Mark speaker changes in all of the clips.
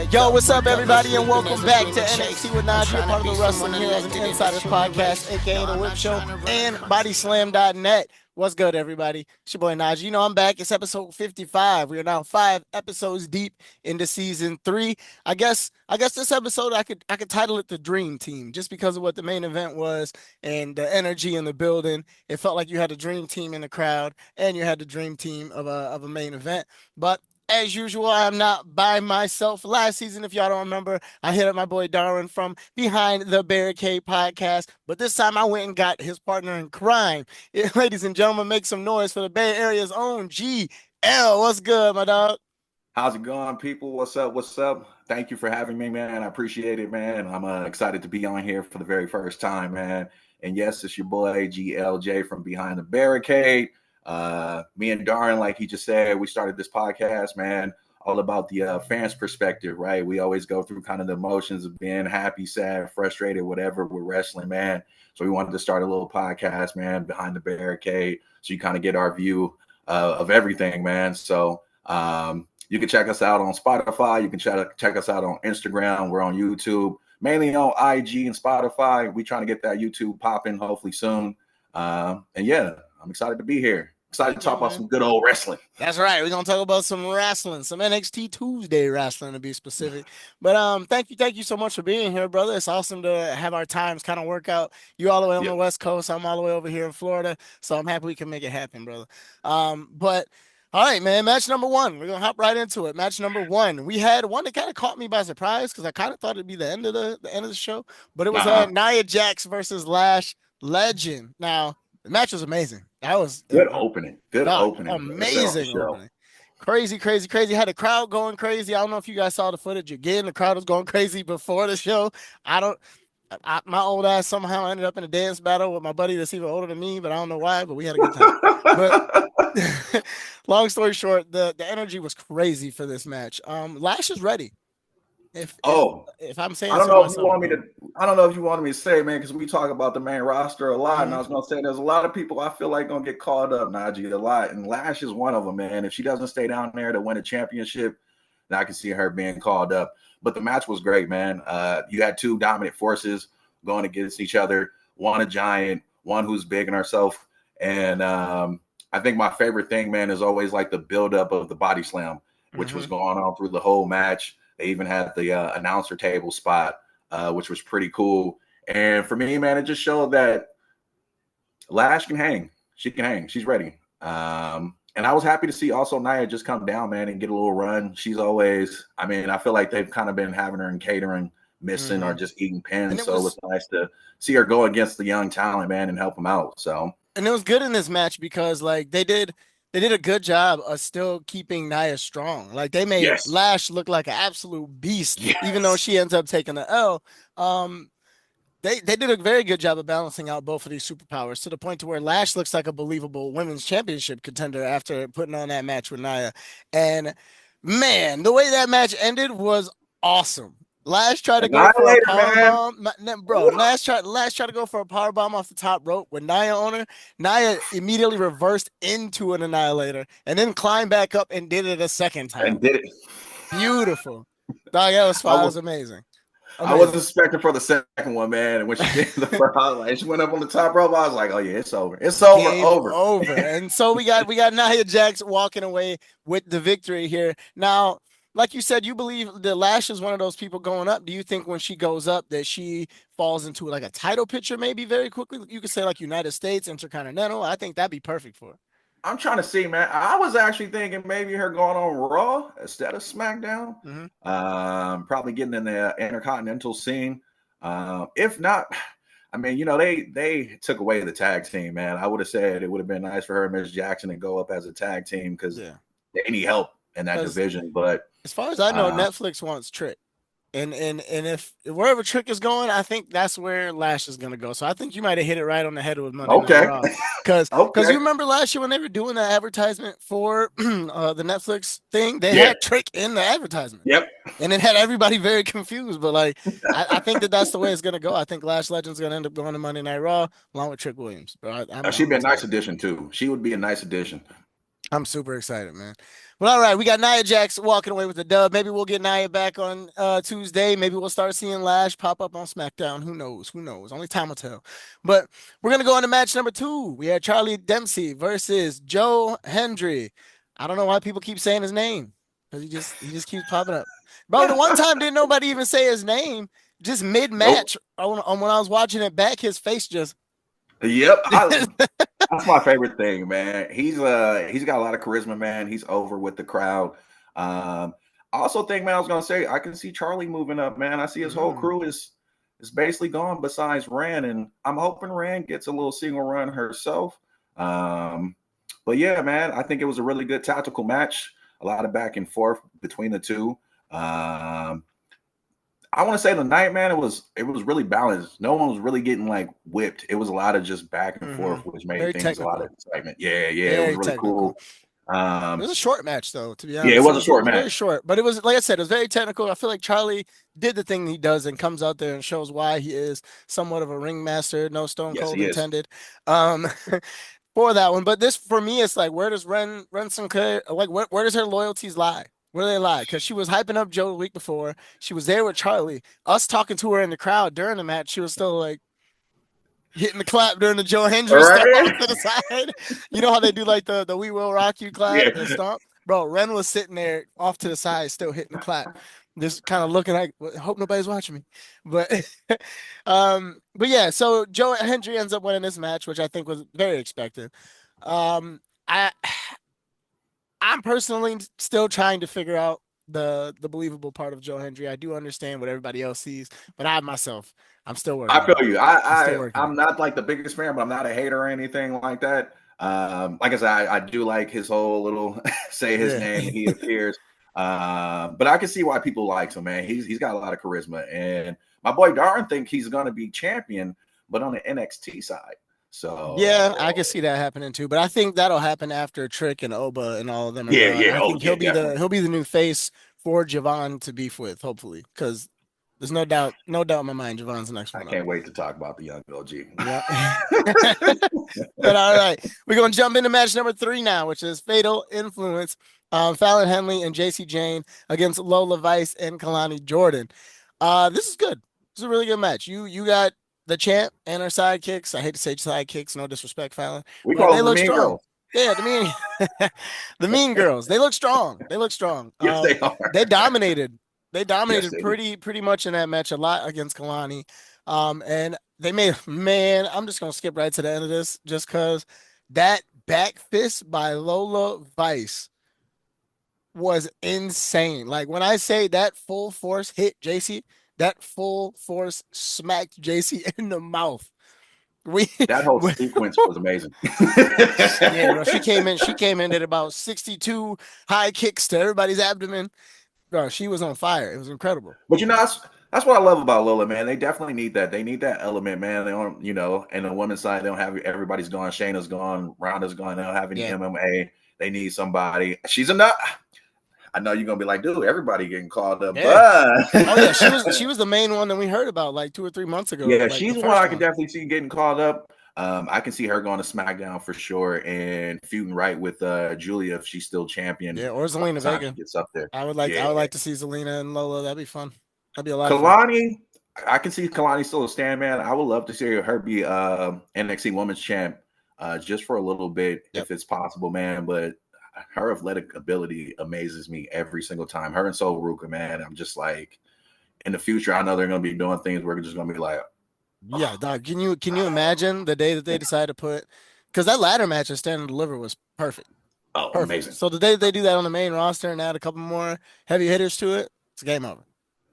Speaker 1: Yo, what's up, everybody, and welcome back to NXT with NaJee, a part of the Wrestling Heroes and Insiders podcast, aka The Whip Show, and BodySlam.net. What's good, everybody? It's your boy NaJee. You know, I'm back. It's episode 55. We are now 5 episodes deep into season 3. I guess this episode I could title it The Dream Team, just because of what the main event was and the energy in the building. It felt like you had a dream team in the crowd, and you had the dream team of a main event. But as usual, I'm not by myself. Last season, if y'all don't remember, I hit up my boy Darwin from Behind the Barricade podcast. But this time I went and got his partner in crime. Ladies and gentlemen, make some noise for the Bay Area's own GL. What's good, my dog?
Speaker 2: How's it going, people? What's up? What's up? Thank you for having me, man. I appreciate it, man. I'm excited to be on here for the very first time, man. And yes, it's your boy GLJ from Behind the Barricade. Me and Darren, like he just said, we started this podcast, man, all about the fans' perspective, right? We always go through kind of the emotions of being happy, sad, frustrated, whatever with wrestling, man. So we wanted to start a little podcast, man, Behind the Barricade, so you kind of get our view of everything, man. So you can check us out on Spotify. You can check us out on Instagram. We're on YouTube, mainly on IG and Spotify. We're trying to get that YouTube popping hopefully soon. And yeah, I'm excited to be here. Excited to talk about some good old wrestling.
Speaker 1: That's right. We're gonna talk about some wrestling, some NXT Tuesday wrestling to be specific. But thank you so much for being here, brother. It's awesome to have our times kind of work out. You all the way on the West Coast, I'm all the way over here in Florida, so I'm happy we can make it happen, brother. But all right, man. Match number 1. We're gonna hop right into it. Match number 1. We had one that kind of caught me by surprise because I kind of thought it'd be the end of the show, but it was Nia Jax versus Lash Legend. Now the match was amazing. That was
Speaker 2: good opening. Good opening.
Speaker 1: Amazing opening. Crazy. Had the crowd going crazy. I don't know if you guys saw the footage again. The crowd was going crazy before the show. My old ass somehow ended up in a dance battle with my buddy that's even older than me, but I don't know why, but we had a good time. But long story short, the energy was crazy for this match. Lash is ready. If I'm saying,
Speaker 2: I don't know if you wanted me to say, man, because we talk about the main roster a lot, and I was gonna say there's a lot of people I feel like gonna get caught up, NaJee, a lot, and Lash is one of them, man. If she doesn't stay down there to win a championship, then I can see her being called up. But the match was great, man. You had two dominant forces going against each other. One a giant, one who's big in herself, and I think my favorite thing, man, is always like the buildup of the body slam, which was going on through the whole match. They even had the announcer table spot, which was pretty cool. And for me, man, it just showed that Lash can hang. She can hang. She's ready. And I was happy to see also Nia just come down, man, and get a little run. She's always, I mean, I feel like they've kind of been having her in catering, missing or just eating pins. So it was nice to see her go against the young talent, man, and help them out. So,
Speaker 1: and it was good in this match because like they did a good job of still keeping Nia strong. Like they made Lash look like an absolute beast, even though she ends up taking the L. They did a very good job of balancing out both of these superpowers to the point to where Lash looks like a believable women's championship contender after putting on that match with Nia. And man, the way that match ended was awesome. Lash tried to go for a powerbomb, bro. Lash tried to go for a powerbomb off the top rope with Nia on her. Nia immediately reversed into an annihilator and then climbed back up and did it a second time.
Speaker 2: And did it.
Speaker 1: Beautiful. Dog, that was fine. It was amazing.
Speaker 2: I wasn't expecting for the second one, man. And when she did the first, she went up on the top rope. I was like, "Oh yeah, it's over. It's over."
Speaker 1: And so we got Nia Jax walking away with the victory here. Now, like you said, you believe the Lash is one of those people going up. Do you think when she goes up that she falls into like a title picture maybe very quickly? You could say like United States, Intercontinental. I think that'd be perfect for her.
Speaker 2: I'm trying to see, man. I was actually thinking maybe her going on Raw instead of SmackDown. Probably getting in the Intercontinental scene. If not, I mean, you know, they took away the tag team, man. I would have said it would have been nice for her and Miss Jackson to go up as a tag team because they need help in that division. But
Speaker 1: as far as I know, Netflix wants Trick. And if wherever Trick is going, I think that's where Lash is going to go. So I think you might have hit it right on the head with Monday Night Raw. Because you remember last year when they were doing the advertisement for the Netflix thing, they had Trick in the advertisement.
Speaker 2: Yep.
Speaker 1: And it had everybody very confused. But like, I think that's the way it's going to go. I think Lash Legend's going to end up going to Monday Night Raw along with Trick Williams.
Speaker 2: She'd be a nice addition too. She would be a nice addition.
Speaker 1: I'm super excited, man. Well, all right, we got Nia Jax walking away with the dub. Maybe we'll get Nia back on Tuesday. Maybe we'll start seeing Lash pop up on SmackDown. Who knows? Who knows? Only time will tell. But we're gonna go on to match number 2. We had Charlie Dempsey versus Joe Hendry. I don't know why people keep saying his name because he just keeps popping up. Bro, the one time didn't nobody even say his name. Just mid
Speaker 2: Nope.
Speaker 1: match, when I was watching it back, his face just.
Speaker 2: Yep. That's my favorite thing, man. He's got a lot of charisma, man. He's over with the crowd. I also think, man, I was gonna say I can see Charlie moving up, man. I see his whole crew is basically gone besides Rand, and I'm hoping Rand gets a little single run herself. But yeah, man, I think it was a really good tactical match. A lot of back and forth between the two. I want to say the night, man, it was really balanced. No one was really getting like whipped. It was a lot of just back and forth, which made
Speaker 1: Very
Speaker 2: things a lot of
Speaker 1: technical.
Speaker 2: excitement. Yeah, it was
Speaker 1: Very
Speaker 2: really
Speaker 1: technical.
Speaker 2: cool.
Speaker 1: It was a short match, though, to be
Speaker 2: Yeah, it
Speaker 1: honest.
Speaker 2: was a
Speaker 1: It
Speaker 2: short
Speaker 1: was very
Speaker 2: match.
Speaker 1: short, but it was, like I said, it was very technical. I feel like Charlie did the thing he does and comes out there and shows why he is somewhat of a ringmaster, no Stone
Speaker 2: Yes,
Speaker 1: Cold
Speaker 2: he is.
Speaker 1: intended, um, for that one. But this, for me, it's like, where does Ren Sinclair, like, where does her loyalties lie? Where do they lie? Because she was hyping up Joe the week before. She was there with Charlie. Us talking to her in the crowd during the match, she was still like, hitting the clap during the Joe
Speaker 2: All
Speaker 1: Hendry stuff off
Speaker 2: right.
Speaker 1: to the side. You know how they do like the "We Will Rock You" clap,
Speaker 2: Yeah.
Speaker 1: the stomp, bro. Ren was sitting there off to the side, still hitting the clap, just kind of looking like, "I hope nobody's watching me." But, but yeah. So Joe Hendry ends up winning this match, which I think was very expected. I I'm personally still trying to figure out the believable part of Joe Hendry. I do understand what everybody else sees, but I myself, I'm still
Speaker 2: I
Speaker 1: working
Speaker 2: feel
Speaker 1: on it.
Speaker 2: you.
Speaker 1: I'm still working on
Speaker 2: I'm not like the biggest fan, but I'm not a hater or anything like that. Like I said, I do like his whole little say his
Speaker 1: it.
Speaker 2: name
Speaker 1: Yeah.
Speaker 2: and he appears. But I can see why people like him, man. He's got a lot of charisma, and my boy Darn think he's gonna be champion, but on the NXT side.
Speaker 1: Yeah, I
Speaker 2: So
Speaker 1: can see that happening too, but I think that'll happen after Trick and Oba and all of them are
Speaker 2: yeah,
Speaker 1: gone.
Speaker 2: yeah,
Speaker 1: I
Speaker 2: oh
Speaker 1: think
Speaker 2: yeah, definitely.
Speaker 1: he'll be the new face for Javon to beef with, hopefully, because there's no doubt in my mind Javon's the next
Speaker 2: I
Speaker 1: one up.
Speaker 2: can't wait to talk about the young OG.
Speaker 1: Yeah. But all right, we're gonna jump into match number 3 now, which is Fatal Influence. Fallon Henley and JC Jane against Lola Vice and Kalani Jordan. This is good. This is a really good match. You got the champ and her sidekicks. I hate to say sidekicks, no disrespect, Fallon,
Speaker 2: We
Speaker 1: but
Speaker 2: call
Speaker 1: they
Speaker 2: them the
Speaker 1: look
Speaker 2: Mean
Speaker 1: strong.
Speaker 2: Girls.
Speaker 1: Yeah, the mean girls. They look strong. They look strong.
Speaker 2: Yes, they are.
Speaker 1: They dominated. They
Speaker 2: Yes,
Speaker 1: dominated
Speaker 2: they do.
Speaker 1: pretty much in that match a lot against Kalani. And they made, man, I'm just gonna skip right to the end of this just because that back fist by Lola Vice was insane. Like when I say that full force hit JC, that full force smacked JC in the mouth. We,
Speaker 2: That whole
Speaker 1: we
Speaker 2: sequence was amazing.
Speaker 1: yeah, bro. She came in at about 62 high kicks to everybody's abdomen. Bro, she was on fire. It was incredible.
Speaker 2: But that's what I love about Lola, man. They definitely need that. They need that element, man. They don't, and the women's side, they don't have everybody's gone. Shayna's gone, Ronda's gone. They don't have any
Speaker 1: Yeah.
Speaker 2: MMA. They need somebody. She's enough. I know you're gonna be like, dude, everybody getting called up,
Speaker 1: Yeah.
Speaker 2: but
Speaker 1: Oh yeah, she was the main one that we heard about like 2 or 3 months ago,
Speaker 2: yeah,
Speaker 1: like the
Speaker 2: she's one
Speaker 1: first
Speaker 2: I could
Speaker 1: one.
Speaker 2: definitely see getting called up. I can see her going to SmackDown for sure and feuding right with Julia if she's still champion
Speaker 1: Yeah, or
Speaker 2: by
Speaker 1: Zelina
Speaker 2: the time she
Speaker 1: Vega.
Speaker 2: gets up there.
Speaker 1: I
Speaker 2: Yeah.
Speaker 1: would like to see Zelina and Lola. That'd be fun. That'd be a lot of fun.
Speaker 2: Kalani, I can see Kalani still a stand man. I would love to see her be NXT Women's Champ just for a little bit
Speaker 1: Yep.
Speaker 2: if it's possible, man. But her athletic ability amazes me every single time. Her and Sol Ruka, man. I'm just like, in the future, I know they're gonna be doing things where we're just gonna be like,
Speaker 1: Yeah, dog. Can you imagine the day that they decide to put, because that ladder match at Stand and Deliver was perfect.
Speaker 2: oh,
Speaker 1: Perfect.
Speaker 2: amazing.
Speaker 1: So the day that they do that on the main roster and add a couple more heavy hitters to it, it's game over.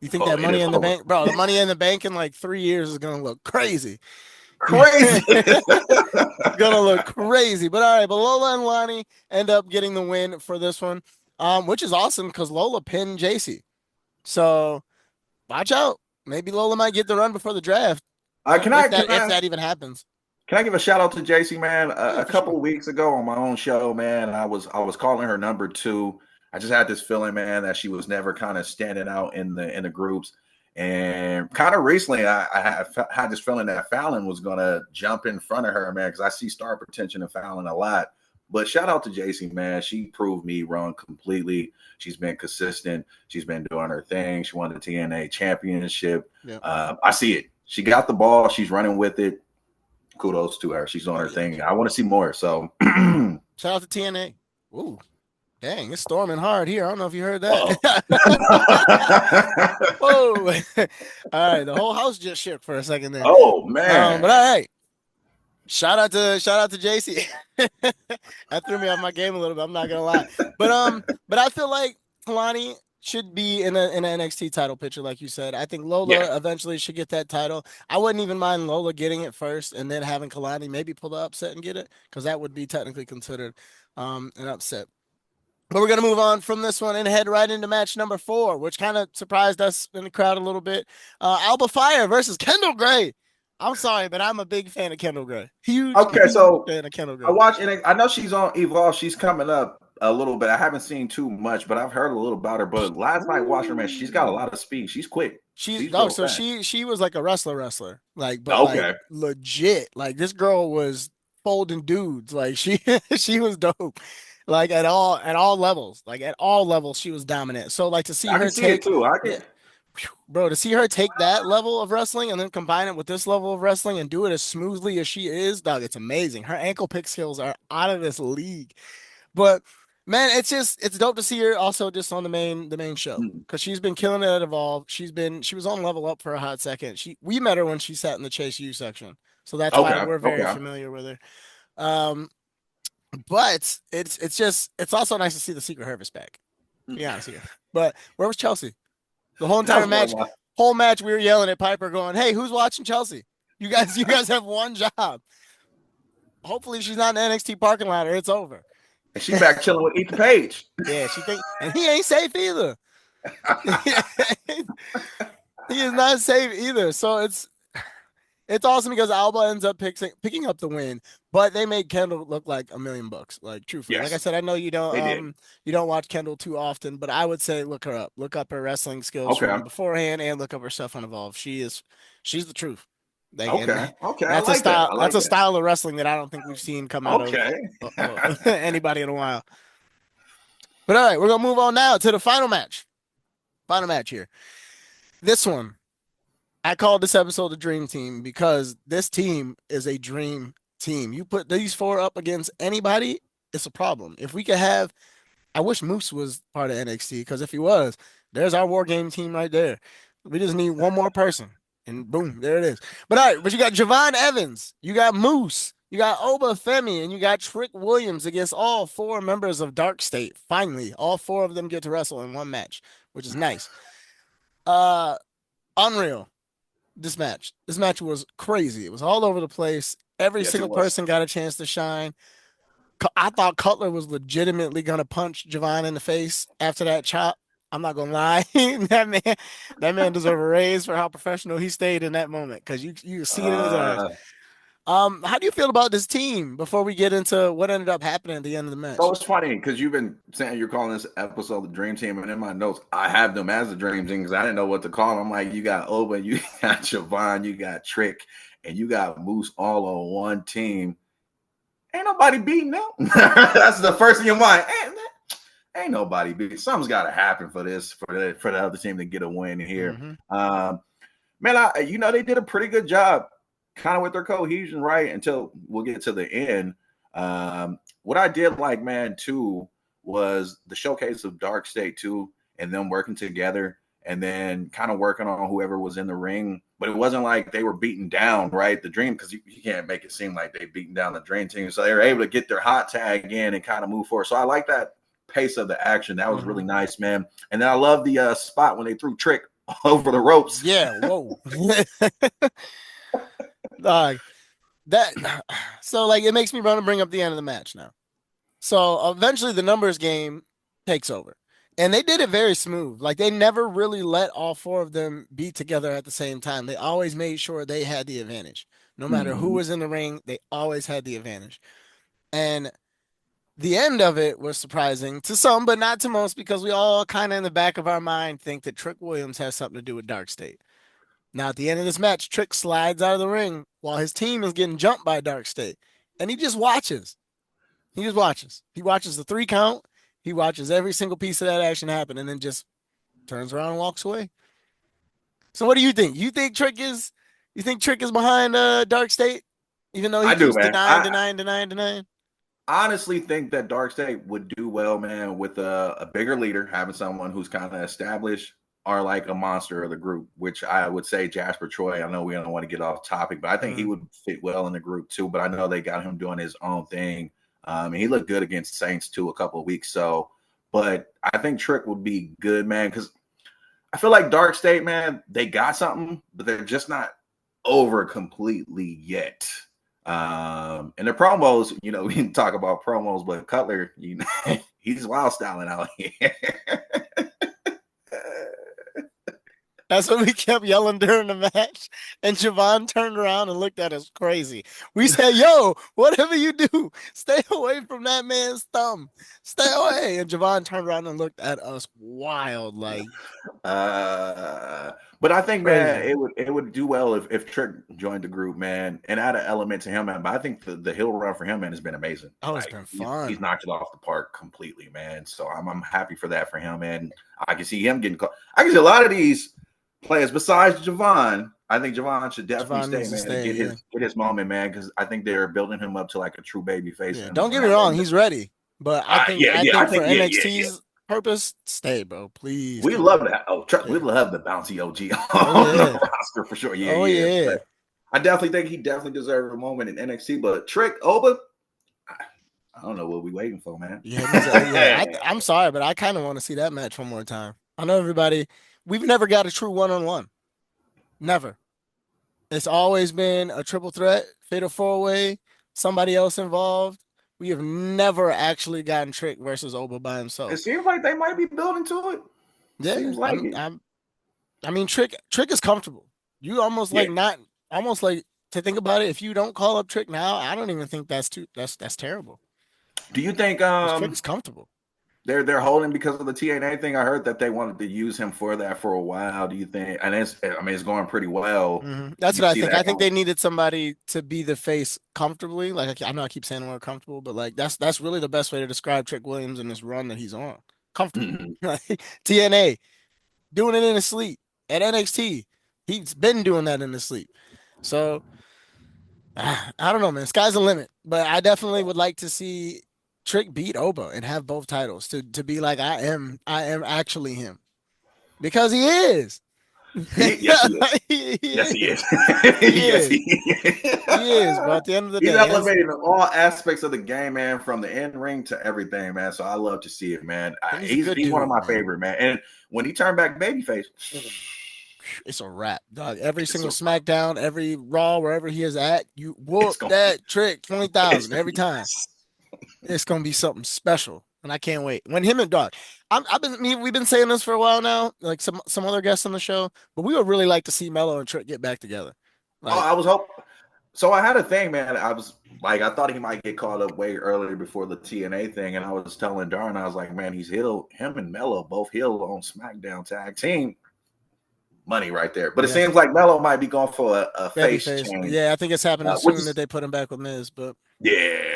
Speaker 1: You think
Speaker 2: Oh,
Speaker 1: that
Speaker 2: it
Speaker 1: money
Speaker 2: is
Speaker 1: in the
Speaker 2: over.
Speaker 1: bank, bro, the money in the bank in like 3 years is gonna look crazy.
Speaker 2: Crazy.
Speaker 1: Gonna look crazy. But all right, but Lola and Lonnie end up getting the win for this one. Which is awesome because Lola pinned JC. So watch out. Maybe Lola might get the run before the draft.
Speaker 2: can
Speaker 1: If
Speaker 2: I
Speaker 1: that
Speaker 2: can
Speaker 1: if
Speaker 2: I
Speaker 1: that even happens.
Speaker 2: can I give a shout out to JC, man?
Speaker 1: Yeah,
Speaker 2: A
Speaker 1: for sure.
Speaker 2: couple of weeks ago on my own show, man, I was calling her number two. I just had this feeling, man, that she was never kind of standing out in the groups. And kind of recently, I had this feeling that Fallon was gonna jump in front of her, man, because I see star potential in Fallon a lot. But shout out to JC, man. She proved me wrong completely. She's been consistent. She's been doing her thing. She won the TNA championship.
Speaker 1: Yeah.
Speaker 2: I see it. She got the ball. She's running with it. Kudos to her. She's doing her thing. I want to see more. So
Speaker 1: shout out to TNA. Ooh. Dang, it's storming hard here. I don't know if you heard that. Whoa. All right, the whole house just shook for a second there.
Speaker 2: Oh man.
Speaker 1: But all right. Shout out to JC. That threw me off my game a little bit. I'm not gonna lie. But I feel like Kalani should be in an NXT title picture, like you said. I think Lola eventually should get that title. I wouldn't even mind Lola getting it first and then having Kalani maybe pull the upset and get it, because that would be technically considered an upset. But we're going to move on from this one and head right into match number 4, which kind of surprised us in the crowd a little bit. Alba Fire versus Kendall Gray. I'm sorry, but I'm a big fan of Kendall Gray. Huge fan of Kendall Gray.
Speaker 2: I watch, and I know she's on Evolve. She's coming up a little bit. I haven't seen too much, but I've heard a little about her. But last night watching her, man, she's got a lot of speed. She's quick.
Speaker 1: She was like a wrestler, like, but like legit. Like, this girl was folding dudes. Like, she was dope. Like, at all levels. Like, at all levels, she was dominant. So, like, to see her take, bro, to see her take that level of wrestling and then combine it with this level of wrestling and do it as smoothly as she is, dog, it's amazing. Her ankle pick skills are out of this league. But man, it's dope to see her also just on the main show, because she's been killing it at Evolve. She was on Level Up for a hot second. We met her when she sat in the Chase U section, so that's why we're very familiar with her. But it's also nice to see the Secret Harvest back. To be honest here. But where was Chelsea? The whole entire match, we were yelling at Piper, going, "Hey, who's watching Chelsea? You guys have one job." Hopefully, she's not in the NXT parking lot or it's over.
Speaker 2: And she's back chilling with Ethan Page.
Speaker 1: Yeah, and he ain't safe either. He is not safe either. So it's awesome because Alba ends up picking up the win, but they made Kendall look like $1 million. Like, truthfully, like I said, I know you don't watch Kendall too often, but I would say look her up, look up her wrestling skills from beforehand, and look up her stuff on Evolve. She's the truth. Like, that's a style. That's a style of wrestling that I don't think we've seen come out of anybody in a while. But all right, we're gonna move on now to the final match. Final match here. This one, I called this episode the Dream Team because this team is a dream team. You put these 4 up against anybody, it's a problem. If we could have, I wish Moose was part of NXT, because if he was, there's our War Game team right there. We just need one more person. And boom, there it is. But all right, but you got Javon Evans, you got Moose, you got Oba Femi, and you got Trick Williams against all 4 members of Dark State. Finally, all 4 of them get to wrestle in one match, which is nice. Unreal. This match was crazy. It was all over the place. Every single person got a chance to shine. I thought Cutler was legitimately gonna punch Javon in the face after that chop. I'm not gonna lie. that man deserved a raise for how professional he stayed in that moment, because you see it in his eyes. How do you feel about this team before we get into what ended up happening at the end of the match?
Speaker 2: So it's funny because you've been saying you're calling this episode the Dream Team, and in my notes I have them as the Dream Team because I didn't know what to call them. I'm like, you got Oba, you got Javon, you got Trick, and you got Moose all on one team. Ain't nobody beating them. That's the first in your mind. Ain't nobody beating. Something's got to happen for this for the other team to get a win here. Man, they did a pretty good job, kind of with their cohesion, right? Until we'll get to the end. What I did like, man, too, was the showcase of Dark State too, and them working together, and then kind of working on whoever was in the ring. But it wasn't like they were beaten down, right? The Dream, because you can't make it seem like they beaten down the Dream Team. So they were able to get their hot tag in and kind of move forward. So I like that pace of the action. That was really nice, man. And then I love the spot when they threw Trick over the ropes.
Speaker 1: Yeah, whoa. So like, it makes me want to bring up the end of the match now. So eventually the numbers game takes over, and they did it very smooth. Like, they never really let all 4 of them be together at the same time. They always made sure they had the advantage. No matter who was in the ring, they always had the advantage. And the end of it was surprising to some, but not to most, because we all kind of in the back of our mind think that Trick Williams has something to do with Dark State. Now, at the end of this match, Trick slides out of the ring while his team is getting jumped by Dark State, and he just watches. He just watches. He watches the 3 count. He watches every single piece of that action happen, and then just turns around and walks away. So what do you think? You think Trick is behind Dark State, even though he
Speaker 2: I do,
Speaker 1: keeps
Speaker 2: man.
Speaker 1: denying?
Speaker 2: Honestly think that Dark State would do well, man, with a bigger leader, having someone who's kind of established or like a monster of the group, which I would say Jasper Troy. I know we don't want to get off topic, but I think he would fit well in the group too. But I know they got him doing his own thing. And he looked good against Saints too a couple of weeks. So, but I think Trick would be good, man, because I feel like Dark State, man, they got something, but they're just not over completely yet. And the promos, you know, we can talk about promos, but Cutler, you know, he's wild styling out here.
Speaker 1: That's what we kept yelling during the match. And Javon turned around and looked at us crazy. We said, yo, whatever you do, stay away from that man's thumb. Stay away. And Javon turned around and looked at us wild, like
Speaker 2: But I think, man,
Speaker 1: crazy.
Speaker 2: it would do well if Trick joined the group, man, and add an element to him, man. But I think the hill run for him, man, has been amazing.
Speaker 1: Oh, it's
Speaker 2: Like
Speaker 1: been
Speaker 2: he's
Speaker 1: fun.
Speaker 2: knocked it off the park completely, man. So I'm happy for that for him, and I can see him getting caught. I can see a lot of these players besides Javon. I think Javon should definitely
Speaker 1: Javon
Speaker 2: stay,
Speaker 1: needs to
Speaker 2: man, and
Speaker 1: stay, yeah.
Speaker 2: get his moment, man, because I think they're building him up to like a true baby face.
Speaker 1: Yeah.
Speaker 2: And
Speaker 1: Don't
Speaker 2: when
Speaker 1: get
Speaker 2: I
Speaker 1: me
Speaker 2: know
Speaker 1: wrong, he's ready. But I
Speaker 2: I
Speaker 1: think for
Speaker 2: think yeah.
Speaker 1: NXT's purpose, stay, bro. Please
Speaker 2: We
Speaker 1: keep
Speaker 2: love that. Oh, we
Speaker 1: yeah.
Speaker 2: love the bouncy OG
Speaker 1: Oh
Speaker 2: on the
Speaker 1: yeah.
Speaker 2: roster for sure.
Speaker 1: Oh
Speaker 2: Yeah.
Speaker 1: yeah.
Speaker 2: But I definitely think he definitely deserved a moment in NXT. But Trick Oba, I don't know what we waiting for, man.
Speaker 1: Yeah, it needs I'm sorry, but I kind of want to see that match one more time. I know we've never got a true one-on-one. Never. It's always been a triple threat, fatal four-way, somebody else involved. We have never actually gotten Trick versus Oba by
Speaker 2: It
Speaker 1: himself.
Speaker 2: seems like they might be building to it.
Speaker 1: Yeah,
Speaker 2: Seems like it.
Speaker 1: I mean, Trick is comfortable. You almost
Speaker 2: Yeah.
Speaker 1: like not almost like to think about it. If you don't call up Trick now, I don't even think that's terrible.
Speaker 2: Do you think
Speaker 1: Because Trick is comfortable.
Speaker 2: they're holding because of the TNA thing? I heard that they wanted to use him for that for a while. Do you think? And it's going pretty well.
Speaker 1: That's
Speaker 2: You
Speaker 1: what I
Speaker 2: see
Speaker 1: think.
Speaker 2: that
Speaker 1: I think
Speaker 2: going?
Speaker 1: they needed somebody to be the face comfortably. Like I know I keep saying the word comfortable, but like that's really the best way to describe Trick Williams and this run that he's on. Comfortable.
Speaker 2: Mhm.
Speaker 1: Like, TNA doing it in his sleep. At NXT, he's been doing that in his sleep. So I don't know, man. Sky's the limit. But I definitely would like to see Trick beat Oba and have both titles to be like I am actually him because he is.
Speaker 2: Yes, he is.
Speaker 1: He
Speaker 2: Yes, he
Speaker 1: is.
Speaker 2: is.
Speaker 1: He
Speaker 2: Yes,
Speaker 1: is.
Speaker 2: he is.
Speaker 1: He is, bro. At the end of the
Speaker 2: He's
Speaker 1: day, his
Speaker 2: elevating all aspects of the game, man, from the in ring to everything, man. So I love to see it, man.
Speaker 1: he's a good
Speaker 2: He's one of
Speaker 1: dude,
Speaker 2: my
Speaker 1: man.
Speaker 2: favorite, man. And when he turned back babyface,
Speaker 1: It's a wrap, dog. Every
Speaker 2: it's
Speaker 1: single
Speaker 2: a,
Speaker 1: SmackDown, every Raw, wherever he is at, you
Speaker 2: it's
Speaker 1: whoop
Speaker 2: gonna
Speaker 1: that Trick
Speaker 2: it's
Speaker 1: 20,000
Speaker 2: gonna
Speaker 1: every
Speaker 2: be
Speaker 1: time. It's gonna be something special, and I can't wait. When him and dog, we've been saying this for a while now, like some other guests on the show, but we would really like to see Mello and Trick get back together.
Speaker 2: Oh,
Speaker 1: Like,
Speaker 2: I was hoping. So I had a thing, man. I was like, I thought he might get caught up way earlier before the TNA thing, and I was telling Darn, I was like, man, him and Mello both heel on SmackDown tag team. Money right there. But it
Speaker 1: yeah,
Speaker 2: seems like Mello might be going for a face
Speaker 1: babyface.
Speaker 2: change,
Speaker 1: Yeah, I think it's happening
Speaker 2: which
Speaker 1: soon that
Speaker 2: is
Speaker 1: they put him back with Miz, but. Yeah,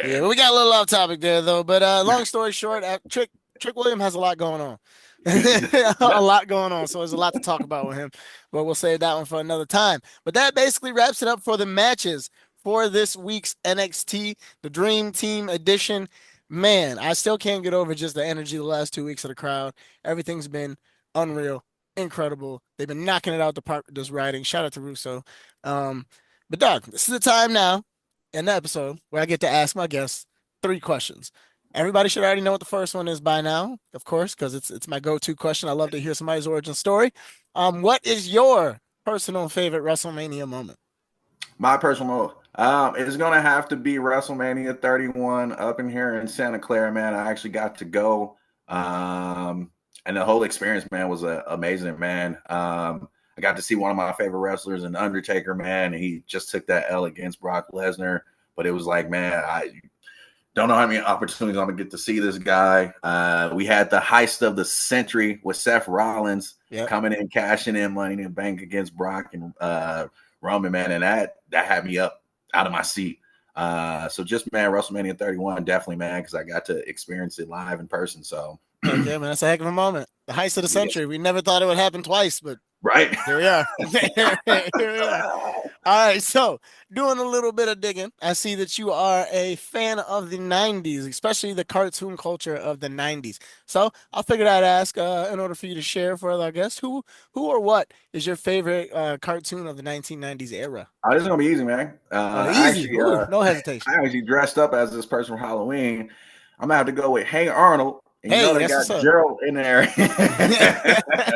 Speaker 2: yeah.
Speaker 1: but we got a little off topic there though. But long story short, Trick William has a lot going on. A lot going on. So there's a lot to talk about with him. But we'll save that one for another time. But that basically wraps it up for the matches for this week's NXT, the Dream Team edition. Man, I still can't get over just the energy the last 2 weeks of the crowd. Everything's been unreal, incredible. They've been knocking it out the park with this writing. Shout out to Russo. Um, but Doug, this is the time now in the episode where I get to ask my guests 3 questions. Everybody should already know what the first one is by now, of course, because it's my go-to question. I love to hear somebody's origin story. What is your personal favorite WrestleMania moment?
Speaker 2: My personal it's gonna have to be WrestleMania 31 up in here in Santa Clara, man. I actually got to go. And the whole experience, man, was amazing, man. I got to see one of my favorite wrestlers, an Undertaker, man. He just took that L against Brock Lesnar, but it was like, man, I don't know how many opportunities I'm gonna get to see this guy. We had the heist of the century with Seth Rollins
Speaker 1: Yep.
Speaker 2: coming in, cashing in Money in the Bank against Brock and Roman, man, and that had me up out of my seat. So just, man, WrestleMania 31, definitely, man, because I got to experience it live in person. So
Speaker 1: Heck yeah, man, that's a heck of a moment. The heist of the
Speaker 2: yes.
Speaker 1: century. We never thought it would happen twice, but
Speaker 2: Right.
Speaker 1: here we are. Here we are. All right, so doing a little bit of digging, I see that you are a fan of the 90s, especially the cartoon culture of the 90s. So I figured I'd ask, in order for you to share for our guests, who or what is your favorite cartoon of the 1990s era?
Speaker 2: Oh, this is gonna be easy, man.
Speaker 1: Easy. Ooh, no hesitation.
Speaker 2: I actually dressed up as this person for Halloween. I'm gonna have to go with Hey Arnold, and you know
Speaker 1: Hey,
Speaker 2: they
Speaker 1: that's
Speaker 2: got
Speaker 1: what's up.
Speaker 2: Gerald in there.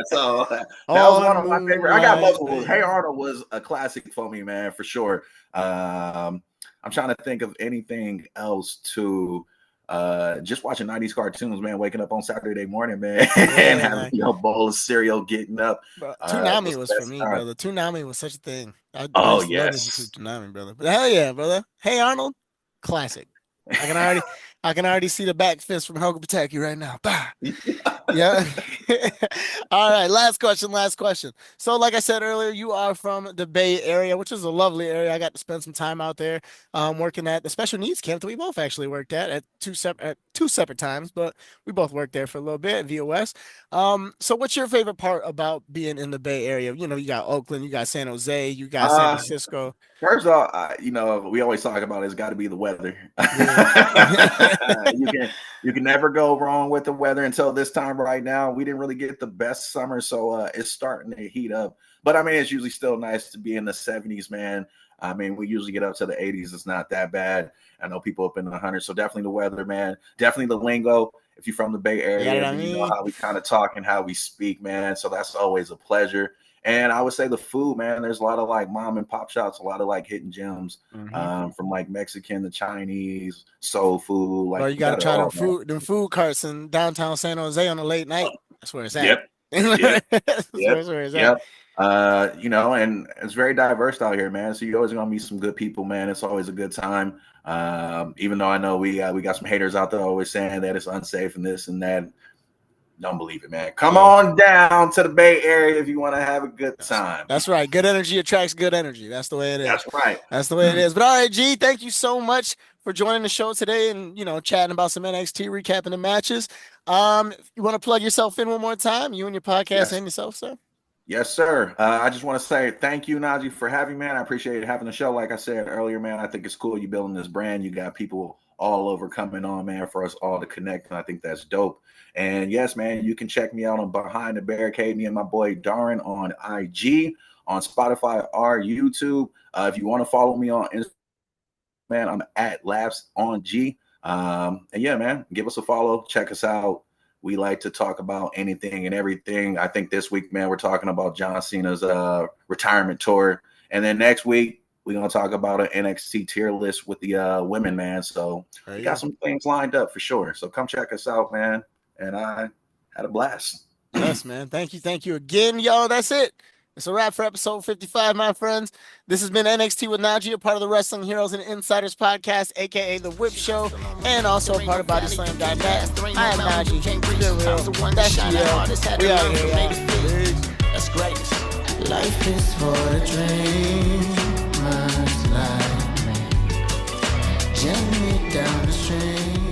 Speaker 2: So that was one
Speaker 1: On
Speaker 2: of my favorite. I got
Speaker 1: Moonlight,
Speaker 2: multiple. Hey
Speaker 1: baby.
Speaker 2: Arnold was a classic for me, man, for sure. I'm trying to think of anything else too. Just watching 90s cartoons, man, waking up on Saturday morning, man, and
Speaker 1: Yeah,
Speaker 2: having
Speaker 1: man.
Speaker 2: your bowl of cereal, getting up.
Speaker 1: Bro,
Speaker 2: Was
Speaker 1: Toonami
Speaker 2: the
Speaker 1: was for
Speaker 2: best
Speaker 1: me,
Speaker 2: time.
Speaker 1: brother. Toonami was such a thing. I
Speaker 2: Oh
Speaker 1: used to love listening to
Speaker 2: yes.
Speaker 1: Toonami, brother. But hell yeah, brother. Hey Arnold, classic. I can already I can already see the back fist from Helga Pataki right now. Bah. Yeah. All right. Last question. Last question. So, like I said earlier, you are from the Bay Area, which is a lovely area. I got to spend some time out there, working at the special needs camp that we both actually worked at two separate times, but we both worked there for a little bit at VOS. So what's your favorite part about being in the Bay Area? You know, you got Oakland, you got San Jose, you got San
Speaker 2: Uh,
Speaker 1: Francisco.
Speaker 2: First off, we always talk about it's got to be the weather.
Speaker 1: Yeah.
Speaker 2: you can you can never go wrong with the weather until this time right now. We didn't really get the best summer, so it's starting to heat up. But I mean, it's usually still nice to be in the 70s, man. I mean, we usually get up to the 80s. It's not that bad. I know people up in the hundreds, so definitely the weather, man. Definitely the lingo. If you're from the Bay
Speaker 1: You got it
Speaker 2: Area,
Speaker 1: on
Speaker 2: then you know
Speaker 1: me.
Speaker 2: how we kind of talk and how we speak, man. So that's always a pleasure. And I would say the food, man. There's a lot of like mom and pop shops, a lot of like hidden gems,
Speaker 1: Hmm.
Speaker 2: from like Mexican to Chinese, soul food.
Speaker 1: Bro,
Speaker 2: Like
Speaker 1: you
Speaker 2: we
Speaker 1: got to
Speaker 2: got it
Speaker 1: try
Speaker 2: all, man.
Speaker 1: them food carts in downtown San Jose on a late night. That's where it's at.
Speaker 2: Yep, yep,
Speaker 1: That's
Speaker 2: yep,
Speaker 1: where it's at.
Speaker 2: yep. And it's very diverse out here, man. So you're always gonna meet some good people, man. It's always a good time. Even though I know we got some haters out there always saying that it's unsafe and this and that. Don't believe it, man. Come
Speaker 1: Yeah.
Speaker 2: on down to the Bay Area if you want to have a good time.
Speaker 1: That's right. Good energy attracts good energy. That's the way it is.
Speaker 2: That's right.
Speaker 1: That's the way it is. But all right, G, thank you so much for joining the show today and chatting about some NXT, recapping the matches. You want to plug yourself in one more time? You and your podcast
Speaker 2: Yes.
Speaker 1: and yourself, sir?
Speaker 2: Yes, sir. I just want to say thank you, NaJee, for having me, man. I appreciate having the show. Like I said earlier, man, I think it's cool you building this brand. You got people all over coming on, man, for us all to connect. And I think that's dope. And yes, man, you can check me out on Behind the Barricade, me and my boy Darren on IG, on Spotify or YouTube. If you want to follow me on Instagram, man, I'm at Laughs on G. And yeah, man, give us a follow. Check us out. We like to talk about anything and everything. I think this week, man, we're talking about John Cena's retirement tour. And then next week, we're going to talk about an NXT tier list with the women, man. So
Speaker 1: There
Speaker 2: we
Speaker 1: you
Speaker 2: got
Speaker 1: go.
Speaker 2: some things lined up for sure. So come check us out, man. And I had a blast.
Speaker 1: Yes, man. Thank you. Thank you again, yo. That's it. It's a wrap for episode 55, my friends. This has been NXT with NaJee, a part of the Wrestling Heroes and Insiders podcast, aka The Whip Show, and also a part of BodySlam.net. I am NaJee. It's been real. That's GL. We out here, y'all. Peace.
Speaker 3: That's greatness. Life is for the dreamers like me. Journey down the stream.